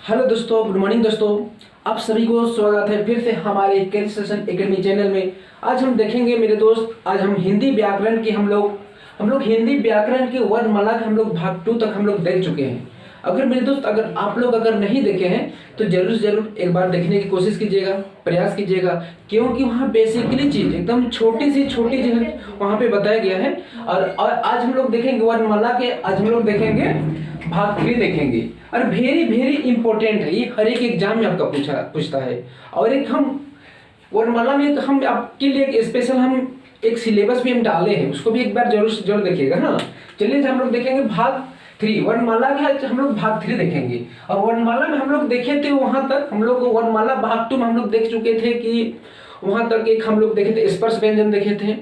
Hello दोस्तों, good morning दोस्तों। आप सभी को स्वागत है फिर से हमारे कैरियर सेशन एकेडमी चैनल में। आज हम देखेंगे मेरे दोस्त, आज हम हिंदी व्याकरण की हम लोग हिंदी व्याकरण की वर्णमाला के हम लोग भाग 2 तक हम लोग देख चुके हैं। अगर मेरे दोस्त अगर आप लोग अगर नहीं देखे हैं तो जरूर से जरूर एक बार देखने की कोशिश कीजिएगा, प्रयास कीजिएगा, क्योंकि वहाँ बेसिकली चीज एकदम छोटी सी जो है वहाँ पे बताया गया है। और आज हम लोग देखेंगे वर्णमाला के, आज हम लोग देखेंगे भाग 3 देखेंगे। और वेरी वेरी इंपॉर्टेंट है, ये हर एक एग्जाम में आपका पूछता है। और एक हम वर्णमाला में हम आपके लिए एक स्पेशल हम एक सिलेबस भी हम डाले हैं, उसको भी एक बार जरूर से जरूर देखिएगा। हाँ, चलिए हम लोग देखेंगे भाग 3 वर्णमाला के। हम लोग भाग 3 देखेंगे। और वर्णमाला में हम लोग देखे थे वहां तक, हम लोग वर्णमाला भाग 2 में हम लोग देख चुके थे कि वहां तक एक हम लोग देखे थे स्पर्श व्यंजन देखे थे,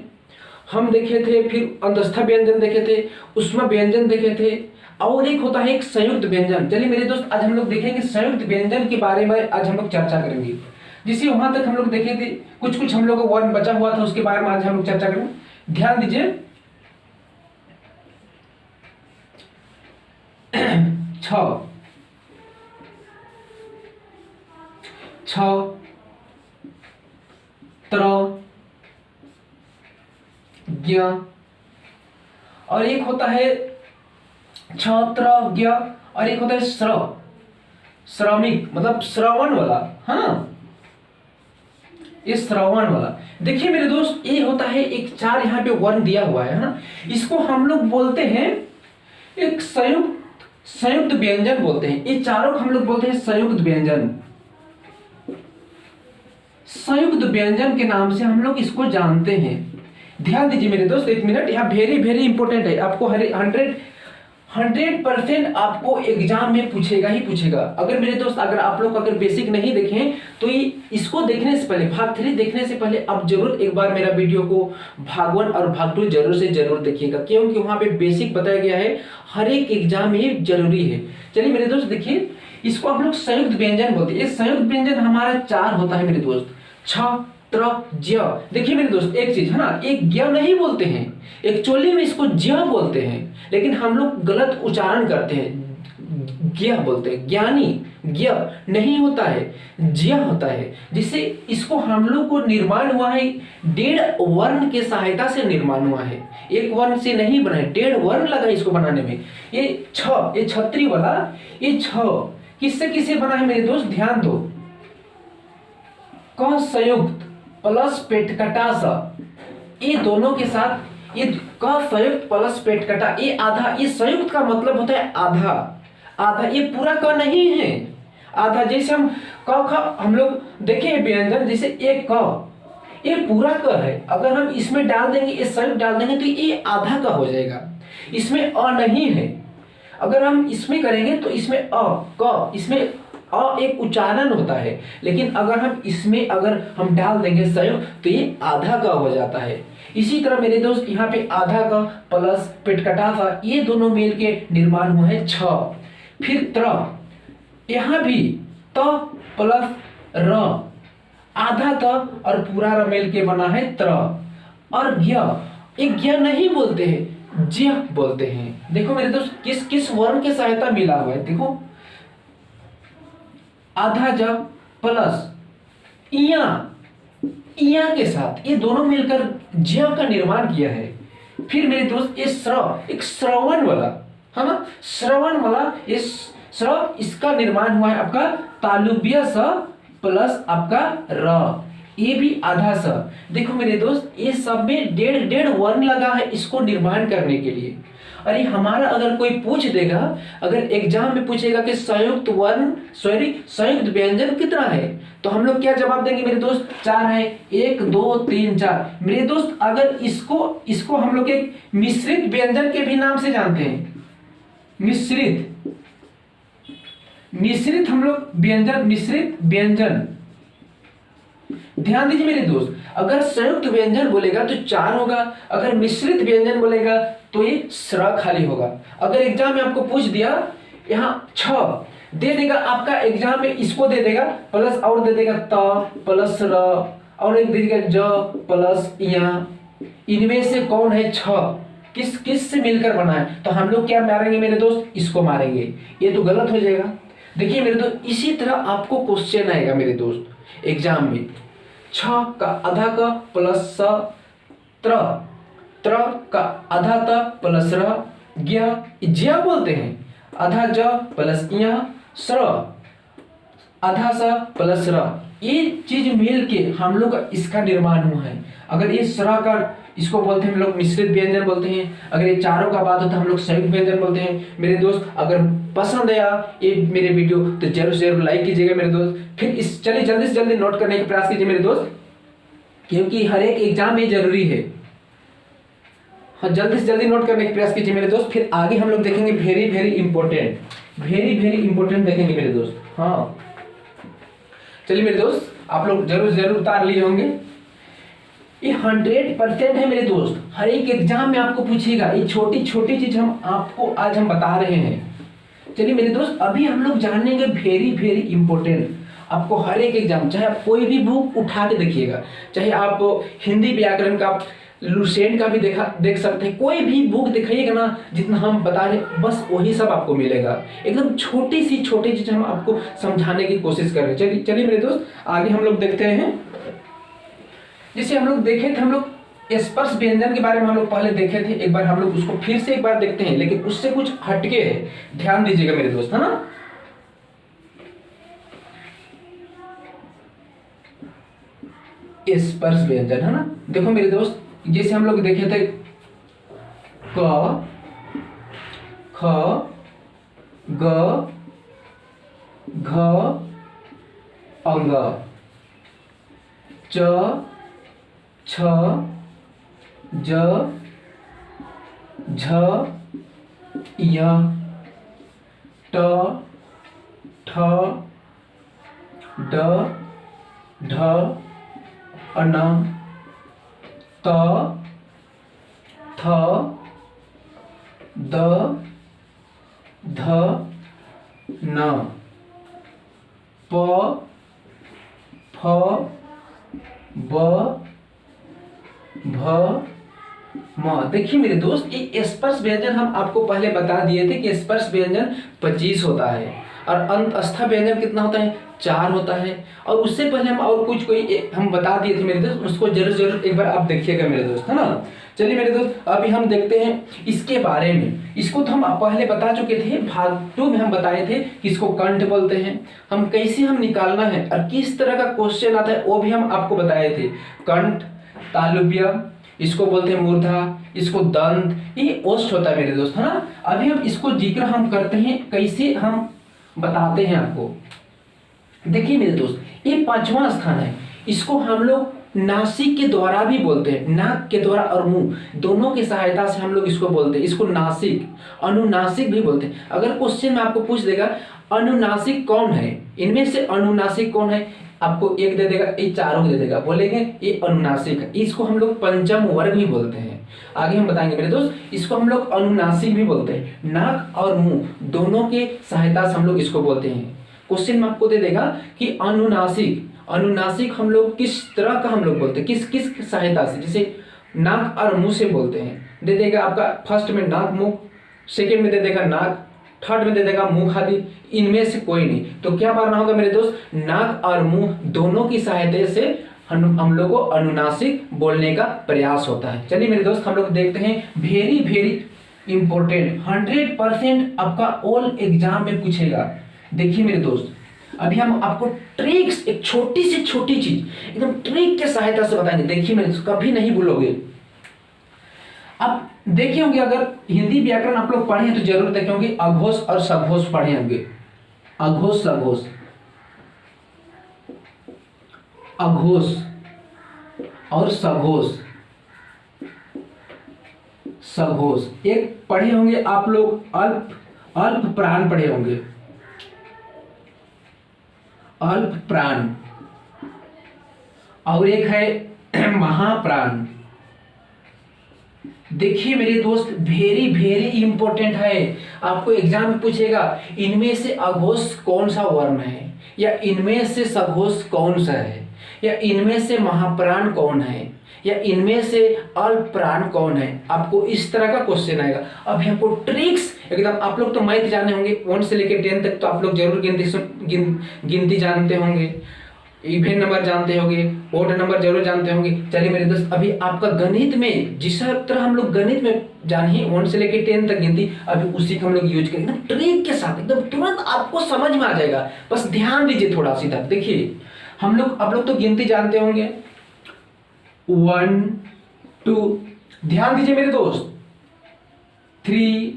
हम देखे थे, फिर अंतस्थ व्यंजन देखे थे, ऊष्मा व्यंजन देखे थे, और एक होता है एक संयुक्त व्यंजन। चलिए मेरे दोस्त, आज हम लोग देखेंगे संयुक्त व्यंजन के बारे में, आज हम लोग चर्चा करेंगे। जिसे वहां तक हम लोग देखे थे, कुछ हम लोग को वर्ण बचा हुआ था, उसके बारे में आज हम लोग चर्चा करेंगे। ध्यान दीजिए। छ त्र ज्ञ, और एक होता है छत्र ज्ञ, और एक होता है श्रमिक, मतलब श्रवण वाला। हाँ, ये श्रवण वाला। देखिए मेरे दोस्त, ये होता है एक 4 यहाँ पे वर्ण दिया हुआ है ना, इसको हम लोग बोलते हैं एक संयुक्त व्यंजन बोलते हैं। ये चारों हम लोग बोलते हैं संयुक्त व्यंजन। संयुक्त व्यंजन के नाम से हम लोग इसको जानते हैं। ध्यान दीजिए मेरे दोस्त, एक मिनट, यहाँ वेरी वेरी इंपॉर्टेंट है। आपको 100% आपको एग्जाम में पूछेगा ही पूछेगा। अगर मेरे दोस्त अगर आप लोग अगर बेसिक नहीं देखें तो इसको देखने से पहले, भाग 3 देखने से पहले आप जरूर एक बार मेरा वीडियो को भाग 1 और भाग 2 जरूर से जरूर देखिएगा, क्योंकि वहां पे बेसिक बताया गया है, हर एक एग्जाम में ये जरूरी है। चलिए मेरे दोस्त देखिए, इसको हम लोग संयुक्त व्यंजन बोलते हैं। ये संयुक्त व्यंजन हमारा 4 होता है मेरे दोस्त, छ त्र ज्य। देखिए मेरे दोस्त, एक चीज है ना, एक ज्ञ नहीं बोलते हैं, एक्चुअली में इसको ज्य बोलते हैं, लेकिन हम लोग गलत उच्चारण करते हैं, ज्ञ बोलते हैं। ज्ञानी ज्ञ नहीं होता है, ज्य होता है। जिससे इसको हम लोग को निर्माण हुआ है 1.5 वर्ण के सहायता से निर्माण हुआ है, एक वर्ण से नहीं बना है, 1.5 वर्ण लगा इसको बनाने में। ये ये छत्री वाला, ये छ किससे बना है मेरे दोस्त, ध्यान दो। क संयुक्त प्लस पेटकटा सा, ये दोनों के साथ, ये क संयुक्त प्लस पेटकटा, ये आधा, ये संयुक्त का मतलब होता है आधा। आधा, ये पूरा क नहीं है, आधा। जैसे हम क ख हम लोग देखे व्यंजन, जैसे एक क, ये पूरा क है, अगर हम इसमें डाल देंगे, ये संयुक्त डाल देंगे तो ये आधा क हो जाएगा, इसमें अ नहीं है। अगर हम इसमें करेंगे तो इसमें अ क, इसमें अ एक उच्चारण होता है, लेकिन अगर हम इसमें अगर हम डाल देंगे संयुक्त तो ये आधा का हो जाता है। इसी तरह मेरे दोस्त, यहाँ पे आधा का प्लस पेटकटा का, ये दोनों मेल के निर्माण हुआ है छ। फिर त्र, यहाँ भी त प्लस र, आधा त और पूरा र मेल के बना है त्र। और ज्ञ, एक ज्ञ नहीं बोलते हैं, ज्य बोलते हैं। देखो मेरे दोस्त, किस किस वर्ण के सहायता मिला हुआ है, देखो आधा ज प्लस इया के साथ, ये दोनों मिलकर ज्य का निर्माण किया है। फिर मेरे दोस्त, ये एक श्रवण वाला है ना, श्रवण वाला, ये इसका निर्माण हुआ है आपका तालुब्य स प्लस आपका र, ये भी आधा स। देखो मेरे दोस्त, ये सब में 1.5 वर्ण लगा है इसको निर्माण करने के लिए। अरे हमारा अगर कोई पूछ देगा, अगर एग्जाम में पूछेगा कि संयुक्त व्यंजन कितना है, तो हम लोग क्या जवाब देंगे मेरे दोस्त, 4 है, 1 2 3 4। मेरे दोस्त अगर इसको हम लोग एक मिश्रित व्यंजन के भी नाम से जानते हैं, मिश्रित हम लोग व्यंजन, मिश्रित व्यंजन। ध्यान दीजिए मेरे दोस्त, अगर संयुक्त व्यंजन बोलेगा तो 4 होगा, अगर मिश्रित व्यंजन बोलेगा तो ये श्र खाली होगा। अगर एग्जाम में आपको पूछ दिया, यहाँ 6 दे देगा आपका एग्जाम में, इसको दे देगा प्लस और दे देगा त प्लस र, और एक दे देगा ज प्लस या, इनमें से कौन है 6, किस से मिलकर बना है, तो हम लोग क्या मारेंगे मेरे दोस्त, इसको मारेंगे। ये तो गलत हो जाएगा। देखिए मेरे दोस्त, इसी तरह आपको क्वेश्चन आएगा मेरे दोस्त एग्जाम में। छ का आधा का प्लस स, त्र त्र का आधा त प्लस र, ज्ञ बोलते हैं, आधा ज प्लस य, स्र आधा स प्लस र, ये चीज मिल के हम लोग का इसका निर्माण हुआ है। अगर ये स्र का, इसको बोलते हैं हम लोग मिश्रित व्यंजन बोलते हैं। अगर ये चारों का बात होता है हम लोग संयुक्त व्यंजन बोलते हैं। मेरे दोस्त अगर पसंद आया ये मेरे वीडियो तो जरूर जरूर लाइक कीजिएगा मेरे दोस्त। फिर इस चलिए जल्दी से जल्दी नोट करने का प्रयास कीजिए मेरे दोस्त, क्योंकि हर एक एग्जाम में जरूरी है। हाँ, जल्दी से जल्दी नोट करने का प्रयास कीजिए मेरे दोस्त। फिर आगे हम लोग देखेंगे very very important, very very important देखेंगे मेरे दोस्त। हाँ चलिए मेरे दोस्त, आप लोग जरूर जरूर उतार लिए होंगे। ये 100% है मेरे दोस्त, हर एक एग्जाम में आपको पूछेगा। ये छोटी छोटी चीज हम आपको आज हम बता रहे हैं। चलिए मेरे दोस्त, अभी हम लोग जानेंगे वेरी वेरी इंपॉर्टेंट। आपको हर एक एग्जाम, चाहे आप कोई भी बुक उठा के देखिएगा, चाहे आप हिंदी व्याकरण का लुसेंट का भी देख सकते हैं, कोई भी बुक दिखाइएगा ना, जितना हम बता रहे बस वही सब आपको मिलेगा। एकदम छोटी सी छोटी चीज हम आपको समझाने की कोशिश कर रहे हैं। चलिए चलिए मेरे दोस्त, आगे हम लोग देखते हैं। जैसे हम लोग देखे थे, हम लोग स्पर्श व्यंजन के बारे में हम लोग पहले देखे थे, एक बार हम लोग उसको फिर से एक बार देखते हैं, लेकिन उससे कुछ हटके है, ध्यान दीजिएगा मेरे दोस्त, है ना। स्पर्श व्यंजन, है ना। देखो मेरे दोस्त, जैसे हम लोग देखे थे क, ख, ग, घ, अंग, च, छ, ज, झ, य, ट, ठ, ड, ढ, अन, त, थ, द, ध, न, प, फ, ब, भ, म। देखिए मेरे दोस्त, ये स्पर्श व्यंजन हम आपको पहले बता दिए थे कि स्पर्श व्यंजन 25 होता है और अंतस्थ व्यंजन कितना होता है, 4 होता है। और उससे पहले हम और कुछ हम बता दिए थे मेरे दोस्त, उसको जरूर जरूर एक बार आप देखिएगा मेरे दोस्त, है ना। चलिए मेरे दोस्त, अभी हम देखते हैं इसके बारे में। इसको तो हम पहले बता चुके थे, भाग 2 में हम बताए थे कि इसको कंठ बोलते हैं, हम कैसे हम निकालना है और किस तरह का क्वेश्चन आता है वो भी हम आपको बताए थे। कंठ, तालुब्य, इसको बोलते हैं मूर्धा, इसको दंत, ये ओष्ठ होता है मेरे दोस्त, है ना। अभी हम इसको जिक्र हम करते हैं, कैसे हम बताते हैं आपको। देखिए मेरे दोस्त, ये 5वां स्थान है। इसको हम लोग नासिक के द्वारा भी बोलते हैं, नाक के द्वारा और मुंह दोनों की सहायता से हम लोग इसको बोलते हैं। इसको नासिक, अनुनासिक भी बोलते हैं। अगर क्वेश्चन में आपको पूछ देगा अनुनासिक कौन है, इनमें से अनुनासिक कौन है, आपको एक दे देगा, ये चारों दे देगा, बोलेंगे ये अनुनासिक है। इसको हम लोग पंचम वर्ग भी बोलते हैं। आगे हम बताएंगे मेरे दोस्त, इसको हम लोग अनुनासिक भी बोलते हैं। नाक और मुंह दोनों के सहायता से हम लोग इसको बोलते हैं। क्वेश्चन में आपको दे देगा कि अनुनासिक, अनुनासिक हम लोग किस तरह का हम लोग बोलते हैं, किस किस सहायता से, जैसे नाक और मुंह से बोलते हैं। दे देगा आपका फर्स्ट में नाक मुंह, सेकेंड में दे देगा नाक, थर्ड में दे देगा मुंह खाली, इनमें से कोई नहीं। तो क्या मानना होगा मेरे दोस्त, नाक और मुंह दोनों की सहायता से हम लोग को अनुनासिक बोलने का प्रयास होता है। चलिए मेरे दोस्त, हम लोग देखते हैं वेरी वेरी इंपॉर्टेंट, 100% आपका ऑल एग्जाम में पूछेगा। देखिए मेरे दोस्त, अभी हम आपको ट्रिक्स, एक छोटी से छोटी चीज एकदम ट्रिक के सहायता से बताएंगे। देखिए मेरे दोस्त, कभी नहीं भूलोगे। आप देखे होंगे, अगर हिंदी व्याकरण आप लोग पढ़े तो जरूर देखे होंगे, अघोष और सघोष पढ़े होंगे। अघोष सघोष, अघोष और सघोष, सघोष। एक पढ़े होंगे आप लोग अल्प, अल्प प्राण पढ़े होंगे, अल्प प्राण, और एक है महाप्राण। देखिए मेरे दोस्त, वेरी वेरी इंपॉर्टेंट है, आपको एग्जाम में पूछेगा इनमें से अघोष कौन सा वर्ण है, या इनमें से सघोष कौन सा है, या इनमें से महाप्राण कौन है। या इनमें से अल्प प्राण कौन है? आपको इस तरह का क्वेश्चन आएगा। अभी आपको ट्रिक्स एकदम, आप लोग तो मैथ जाने होंगे 1 से लेकर 10 तक, तो आप लोग जरूर गिनती जानते होंगे, इवन नंबर जानते होंगे, ओड नंबर जरूर जानते होंगे। चलिए मेरे दोस्त, अभी आपका गणित में जिस तरह हम लोग गणित में जाने 1 से लेकर 10 तक गिनती, अभी उसी को हम लोग यूज करेंगे एकदम ट्रिक के साथ, एकदम तुरंत आपको समझ में आ जाएगा। बस ध्यान दीजिए थोड़ा सी तक। देखिए आप लोग तो गिनती जानते होंगे 1 2, ध्यान दीजिए मेरे दोस्त, 3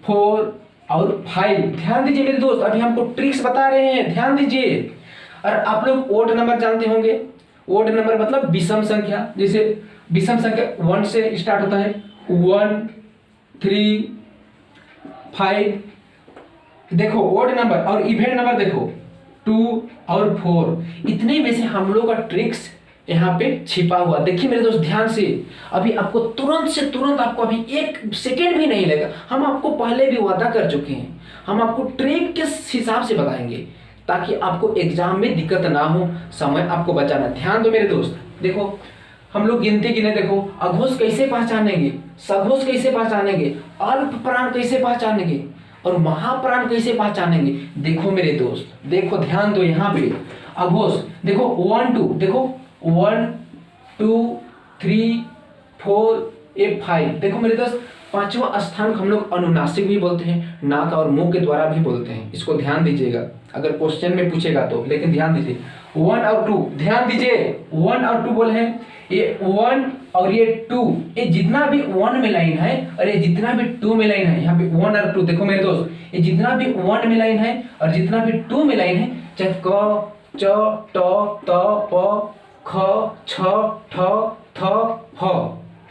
4 और 5, ध्यान दीजिए मेरे दोस्त। अभी हमको ट्रिक्स बता रहे हैं, ध्यान दीजिए। और आप लोग ओड नंबर जानते होंगे, ओड नंबर मतलब विषम संख्या, जैसे विषम संख्या 1 से स्टार्ट होता है, 1 3 5। देखो ओड नंबर और इवन नंबर देखो 2 और 4, इतने में से हम लोग का ट्रिक्स यहाँ पे छिपा हुआ। देखिए मेरे दोस्त ध्यान से, अभी आपको तुरंत से तुरंत, आपको अभी 1 सेकेंड भी नहीं लगेगा। हम आपको पहले भी वादा कर चुके हैं, हम आपको ट्रिक के हिसाब से बताएंगे ताकि आपको एग्जाम में दिक्कत ना हो, समय आपको बचाना। ध्यान दो मेरे दोस्त, देखो हम लोग गिनती गिने, देखो अघोष कैसे पहचानेंगे, सघोष कैसे पहचानेंगे, अल्प प्राण कैसे पहचानेंगे और महाप्राण कैसे पहचानेंगे। देखो मेरे दोस्त, देखो ध्यान दो, यहाँ पे अघोष देखो 1 2, देखो 1 2 3 4 5। देखो मेरे दोस्त, 5वां स्थान हम लोग अनुनासिक भी बोलते हैं, नाक और मुंह के द्वारा भी बोलते हैं। इसको ध्यान दीजिएगा, अगर क्वेश्चन में पूछेगा तो, लेकिन ध्यान दीजिए 1 और 2, ध्यान दीजिए 1 और 2 बोले हैं। ये 1 और ये 2, ये जितना भी 1 में लाइन है और ये जितना भी 2 में लाइन है, यहाँ पे 1 और 2, देखो मेरे दोस्त, ये जितना भी 1 में लाइन है और जितना भी 2 में लाइन है, चाहे क च ट त प ख छ ठ थ ह,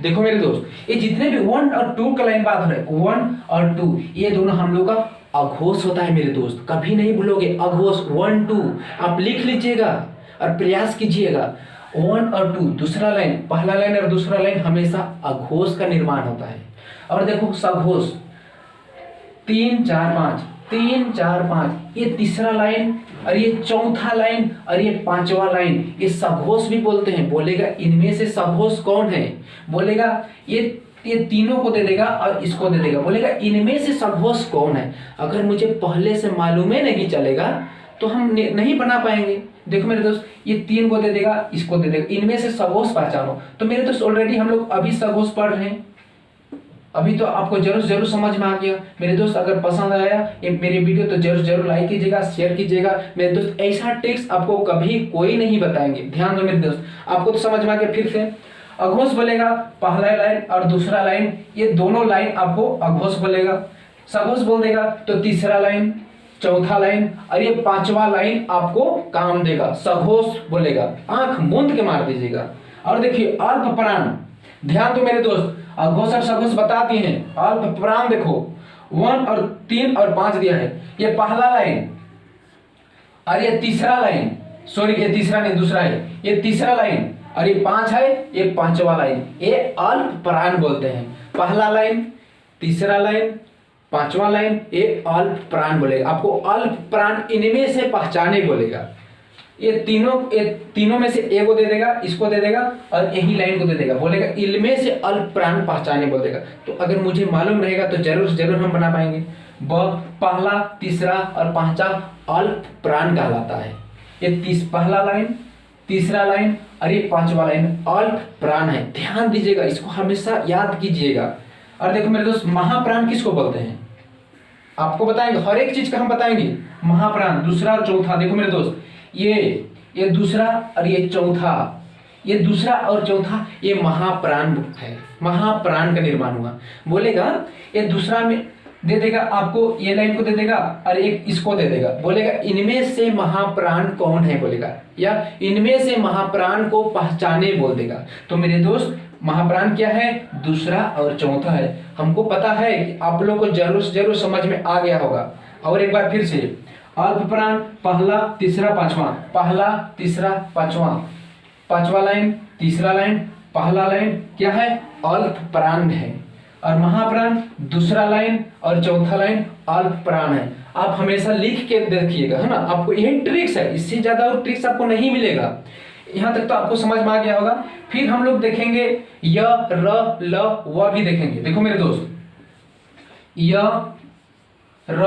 देखो मेरे दोस्त, ये जितने भी 1 और 2 का लाइन बात हो रहा है, 1 और 2, ये दोनों हम लोग का अघोष होता है मेरे दोस्त। कभी नहीं भूलोगे अघोष 1 2, आप लिख लीजिएगा और प्रयास कीजिएगा। 1 और 2 दूसरा लाइन, पहला लाइन और दूसरा लाइन हमेशा अघोष का निर्माण होता है। और देखो सघोष 3 4 5, 3 4 5, ये तीसरा लाइन और ये चौथा लाइन और ये 5वां लाइन, ये सघोष भी बोलते हैं। बोलेगा इनमें से सघोष कौन है, बोलेगा ये तीनों को दे देगा और इसको दे देगा, बोलेगा इनमें से सघोष कौन है। अगर मुझे पहले से मालूम ही नहीं चलेगा तो हम नहीं बना पाएंगे। देखो मेरे दोस्त, ये 3 को दे देगा, इसको दे देगा, इनमें से सघोष पहचानो। तो मेरे दोस्त ऑलरेडी हम लोग अभी सघोष पढ़ रहे हैं, अभी तो आपको जरूर समझ में आ गया। मेरे दोस्त अगर पसंद आया ये मेरे वीडियो तो जरूर लाइक कीजिएगा, शेयर कीजिएगा। मेरे दोस्त ऐसा ट्रिक्स आपको कभी कोई नहीं बताएंगे। ध्यान दो मेरे दोस्त, आपको तो समझ में आ गया। फिर से अघोष बोलेगा पहला लाइन और दूसरा लाइन, ये दोनों लाइन आपको अघोष बोलेगा। सघोष बोल देगा तो तीसरा लाइन, चौथा लाइन और ये 5वां लाइन आपको काम देगा। सघोष बोलेगा, आंख मूंद के मार दीजिएगा। और देखिए अल्प प्राण, ध्यान दो मेरे दोस्त, अघोष और सघोष बताती हैं। अल्प प्राण देखो 1 और 3 और 5 दिया है, ये पहला लाइन और ये तीसरा लाइन, सॉरी ये तीसरा नहीं दूसरा है, ये तीसरा लाइन और ये 5 है, ये 5वां लाइन, ये अल्प प्राण बोलते हैं। पहला लाइन, तीसरा लाइन, 5वां लाइन, ये अल्प प्राण बोलेगा। आपको अल्प प्राण इनमें से पहचाने बोलेगा। ये तीनों में से एक को दे देगा, इसको दे देगा और यही लाइन को दे देगा, बोलेगा इनमें से अल्प प्राण पहचाने बोल देगा। तो अगर मुझे मालूम रहेगा तो जरूर हम बना पाएंगे। पहला, तीसरा और 5वां अल्प प्राण कहलाता है। ये पहला लाइन, तीसरा लाइन और ये 5वां लाइन अल्प प्राण है। ध्यान दीजिएगा, इसको हमेशा याद कीजिएगा। और देखो मेरे दोस्त, महाप्राण किसको बोलते हैं आपको बताएंगे, हर एक चीज का हम बताएंगे। महाप्राण दूसरा और चौथा, देखो मेरे दोस्त, ये दूसरा और ये चौथा, ये दूसरा और चौथा, ये महाप्राण है। महाप्राण का निर्माण हुआ, बोलेगा ये दूसरा में दे देगा आपको, ये लाइन को दे देगा और एक इसको दे देगा, बोलेगा इनमें से महाप्राण कौन है बोलेगा, या इनमें से महाप्राण को पहचाने बोल देगा। तो मेरे दोस्त महाप्राण क्या है, दूसरा और चौथा है। हमको पता है कि आप लोग को जरूर समझ में आ गया होगा। और एक बार फिर से, अल्प प्राण पहला, तीसरा, 5वां, पहला, तीसरा, 5वां, 5वां लाइन, तीसरा लाइन, पहला लाइन क्या है, अल्प प्राण है। और महाप्राण दूसरा लाइन और चौथा लाइन अल्प प्राण है। आप हमेशा लिख के देखिएगा, है ना, आपको यही ट्रिक्स है, इससे ज्यादा और ट्रिक्स आपको नहीं मिलेगा। यहाँ तक तो आपको समझ में आ गया होगा। फिर हम लोग देखेंगे य र ल व भी देखेंगे। देखो मेरे दोस्त, य र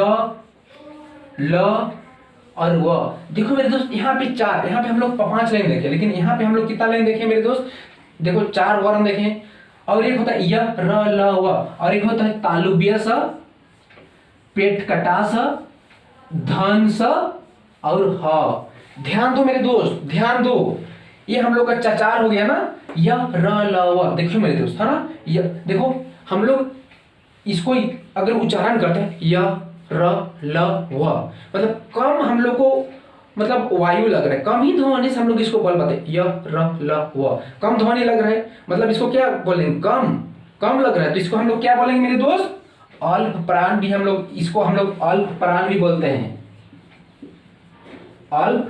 ल और व। देखो मेरे दोस्त यहाँ पे चार, यहाँ पे हम लोग 5 लाइन देखे, लेकिन यहाँ पे हम लोग कितना लाइन देखे मेरे दोस्त? देखो 4 वर्ण देखें, और एक होता है य र ल व, और एक होता है तालुब्य स, पेट कटा स, धन स और ह। ध्यान दो मेरे दोस्त, ध्यान दो, ये हम लोग का चाचार हो गया ना, य र ल व। देखियो मेरे दोस्त, है ना, देखो हम लोग इसको अगर उच्चारण करते हैं य र ल व, मतलब कम हम लोग को मतलब वायु लग रहा है, कम ही ध्वनि से हम लोग इसको बोल पाते, य र ल व, कम ध्वनि लग रहा है, मतलब इसको क्या बोलेंगे? कम कम लग रहा है, तो इसको हम लोग क्या बोलेंगे मेरे दोस्त? अल्प प्राण भी हम लोग, इसको हम लोग अल्प प्राण भी बोलते हैं, अल्प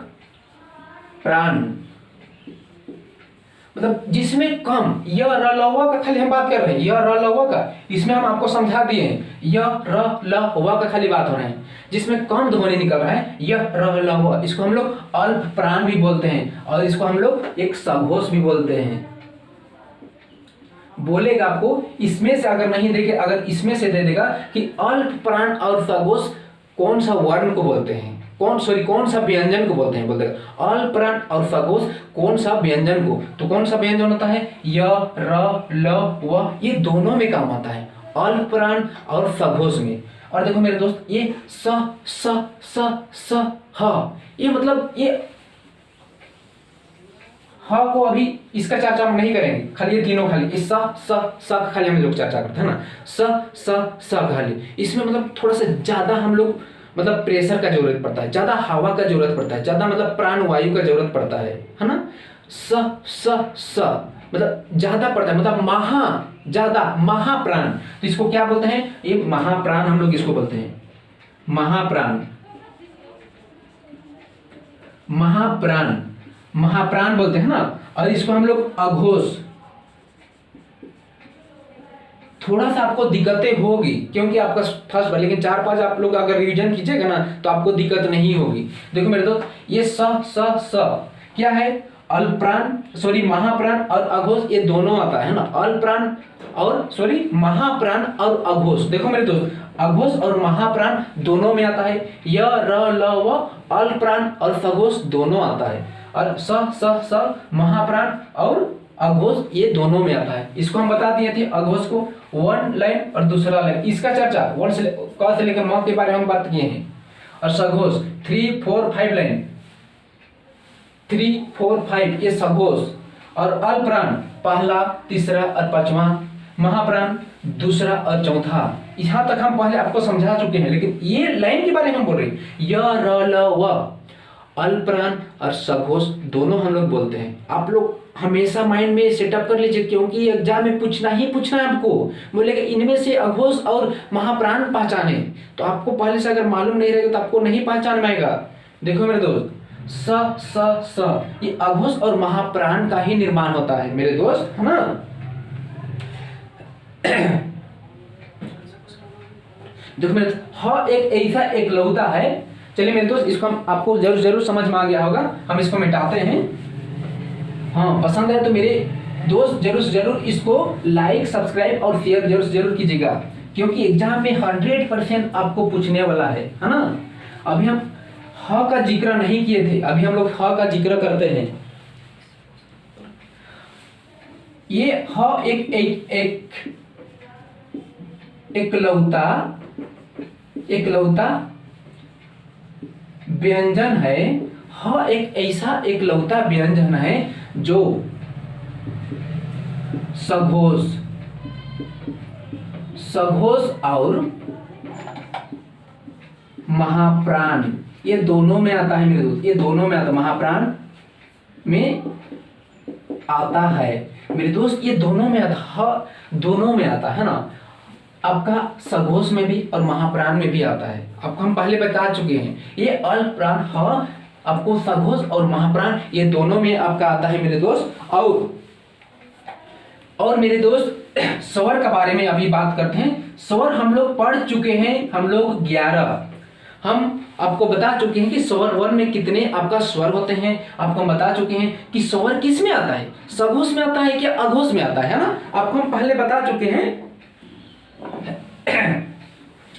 प्राण, मतलब जिसमें कम। य र ल व का खाली हम बात कर रहे हैं, य र ल व का, इसमें हम आपको समझा दिए हैं, य र ल व का खाली बात हो रहा है, जिसमें कम ध्वनि निकल रहा है, य र ल व, इसको हम लोग अल्प प्राण भी बोलते हैं, और इसको हम लोग एक सघोष भी बोलते हैं। बोलेगा आपको इसमें से, अगर नहीं देखे, अगर इसमें से दे देगा कि अल्प प्राण और सघोष कौन सा वर्ण को बोलते हैं, कौन सा व्यंजन को बोलते हैं, बोल देगा अल्प प्राण और सघोष कौन सा व्यंजन को, तो कौन सा व्यंजन होता है? य र ल व, ये दोनों में काम आता है, अल्प प्राण और सघोष में। और देखो मेरे दोस्त, ये स ह, ये मतलब ये ह को अभी इसका चर्चा हम नहीं करेंगे, खाली ये तीनों खाली, इस स खाली हम लोग चर्चा करते हैं ना, स खाली, इसमें मतलब थोड़ा सा ज्यादा हम लोग मतलब प्रेशर का जरूरत पड़ता है, ज्यादा हवा का जरूरत पड़ता है, ज्यादा मतलब प्राण वायु का जरूरत पड़ता है ना। स मतलब ज्यादा पड़ता है, मतलब ज्यादा महाप्राण, तो इसको क्या बोलते हैं? ये महाप्राण हम लोग इसको बोलते हैं, महाप्राण बोलते हैं ना। और इसको हम लोग अघोष, थोड़ा सा आपको दिक्कतें होगी क्योंकि आपका फर्स्ट बार, लेकिन 4-5 आप लोग अगर रिवीजन कीजिएगा ना तो आपको दिक्कत नहीं होगी। देखो मेरे दोस्त, ये स क्या है? अल्पप्राण, सॉरी महाप्राण और अघोष, ये दोनों आता है ना, अल्पप्राण और सॉरी महाप्राण और अघोष। देखो मेरे दोस्त, अघोष और महाप्राण दोनों में आता है, य र ल व, अल्पप्राण और सघोष दोनों आता है, और स महाप्राण और अघोष ये दोनों में आता है। इसको हम बता दिए थे, अघोष को 1 लाइन और दूसरा लाइन, इसका चर्चा क से लेकर म के बारे में हम बात किए हैं। और सघोष 3, 4, 5 लाइन, 3, 4, 5 ये सघोष, और अल्पप्राण पहला, तीसरा और पांचवा, महाप्राण दूसरा और चौथा। यहाँ तक हम पहले आपको समझा चुके हैं, लेकिन ये लाइन के बारे में हम बोल रहे हैं, य र ल व, अल्पप्राण और सघोष दोनों हम लोग बोलते हैं। आप लोग हमेशा माइंड में सेटअप कर लीजिए, क्योंकि एग्जाम में पूछना है आपको, बोलेगा इनमें से अघोष और महाप्राण पहचाने, तो आपको पहले से अगर मालूम नहीं रहेगा तो आपको नहीं पहचान में आएगा। देखो मेरे दोस्त, स ये अघोष और महाप्राण का ही निर्माण होता है मेरे दोस्त, है ना। देखो मेरे ह एक ऐसा एक लौता है। चलिए मेरे दोस्त, इसको हम आपको जरूर समझ में आ गया होगा, हम इसको मिटाते हैं। हाँ, पसंद है तो मेरे दोस्त जरूर इसको लाइक, सब्सक्राइब और शेयर जरूर कीजिएगा, क्योंकि एग्जाम में 100% आपको पूछने वाला है ना। अभी हम ह का जिक्र नहीं किए थे, अभी हम लोग ह का जिक्र करते हैं। ये ह एकलौता व्यंजन है। ह एक ऐसा एकलौता व्यंजन है जो सघोष और महाप्राण ये दोनों में आता है मेरे दोस्त, ये दोनों में आता, महाप्राण में आता है मेरे दोस्त, ये दोनों में आता, दोनों में आता है ना। आपका सघोष में भी और महाप्राण में भी आता है, आपको हम पहले बता चुके हैं। ये अल्पप्राण ह आपको सघोष और महाप्राण ये दोनों में आपका आता है मेरे दोस्त। और मेरे दोस्त, स्वर के बारे में अभी बात करते हैं। स्वर हम लोग पढ़ चुके हैं, हम लोग 11, हम आपको बता चुके हैं कि स्वर वर्ण में कितने आपका स्वर होते हैं। आपको हम बता चुके हैं कि स्वर किस में आता है, सघोष में आता है क्या अघोष में आता है ना। आपको हम पहले बता चुके हैं।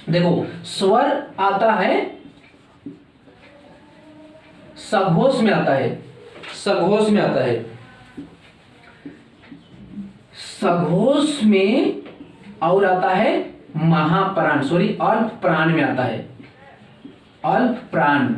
देखो स्वर आता है सघोष में आता है, सघोष में आता है, सघोष में, और आता है महाप्राण, सॉरी अल्प प्राण में आता है, अल्प प्राण।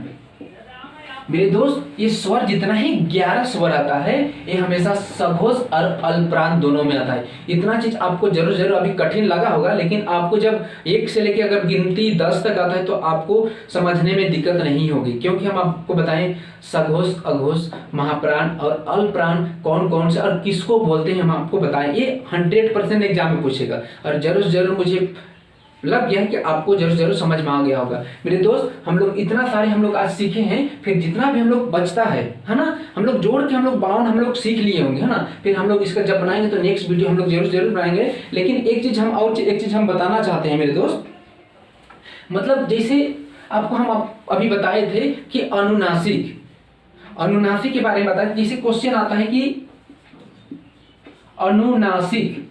मेरे दोस्त ये स्वर जितना ही 11 स्वर आता है ये हमेशा सघोष और अल्प प्राण दोनों में आता है। इतना चीज आपको जरूर अभी कठिन लगा होगा, लेकिन आपको जब 1 से लेकर अगर गिनती 10 तक आता है तो आपको समझने में दिक्कत नहीं होगी, क्योंकि हम आपको बताएं सघोष, अघोष, महाप्राण और अल्प प्राण कौन कौन से और किसको बोलते हैं हम आपको बताएं। ये 100% एग्जाम में पूछेगा और जरूर मुझे लग गया है कि आपको जरूर समझ में आ गया होगा। मेरे दोस्त हम लोग इतना सारे हम लोग आज सीखे हैं, फिर जितना भी हम लोग बचता है ना, हम लोग जोड़ के हम लोग 52 हम लोग सीख लिए होंगे, है ना। फिर हम लोग इसका जब बनाएंगे तो नेक्स्ट वीडियो हम लोग जरूर बनाएंगे। लेकिन एक चीज हम बताना चाहते हैं मेरे दोस्त, मतलब जैसे आपको हम अभी बताए थे कि अनुनासिक के बारे में बताए। जैसे क्वेश्चन आता है कि अनुनासिक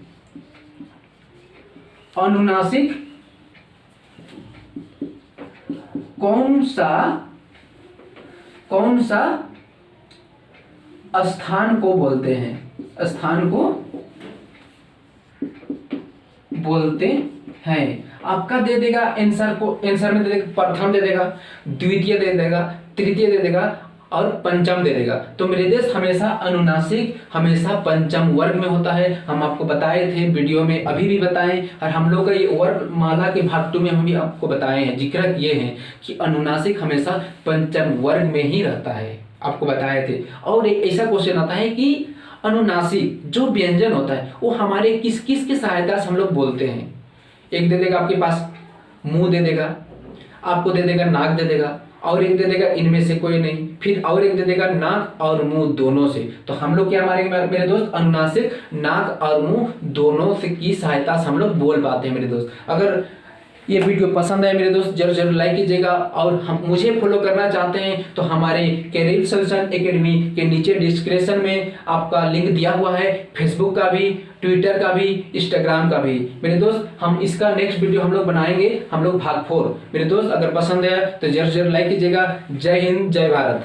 कौन सा स्थान को बोलते हैं, स्थान को बोलते हैं। आपका दे देगा आंसर में दे देगा, प्रथम दे देगा, द्वितीय दे देगा, तृतीय दे देगा और पंचम दे देगा। तो मेरे देश हमेशा अनुनासिक हमेशा पंचम वर्ग में होता है। हम आपको बताए थे वीडियो में, अभी भी बताएं, और हम लोग का ये वर्णमाला के भाग 2 में हम भी आपको बताए हैं, जिक्र किए हैं कि अनुनासिक हमेशा पंचम वर्ग में ही रहता है, आपको बताए थे। और एक ऐसा क्वेश्चन आता है कि अनुनासिक जो व्यंजन होता है वो हमारे किस किस की सहायता से हम लोग बोलते हैं। एक दे देगा आपके पास मुंह दे देगा, आपको दे देगा नाक दे देगा, और एक दे देगा इनमें से कोई नहीं, फिर और एक दे देगा नाक और मुंह दोनों से। तो हम लोग क्या मारेंगे मेरे दोस्त, अनुनासिक नाक और मुंह दोनों से की सहायता से हम लोग बोल पाते हैं मेरे दोस्त। अगर ये वीडियो पसंद आए मेरे दोस्त जरूर लाइक कीजिएगा, और हम मुझे फॉलो करना चाहते हैं तो हमारे कैरियर सोल्यूशन एकेडमी के नीचे डिस्क्रिप्शन में आपका लिंक दिया हुआ है, फेसबुक का भी, ट्विटर का भी, इंस्टाग्राम का भी। मेरे दोस्त हम इसका नेक्स्ट वीडियो हम लोग बनाएंगे, हम लोग भाग 4। मेरे दोस्त अगर पसंद है तो जरूर लाइक कीजिएगा। जय हिंद, जय भारत।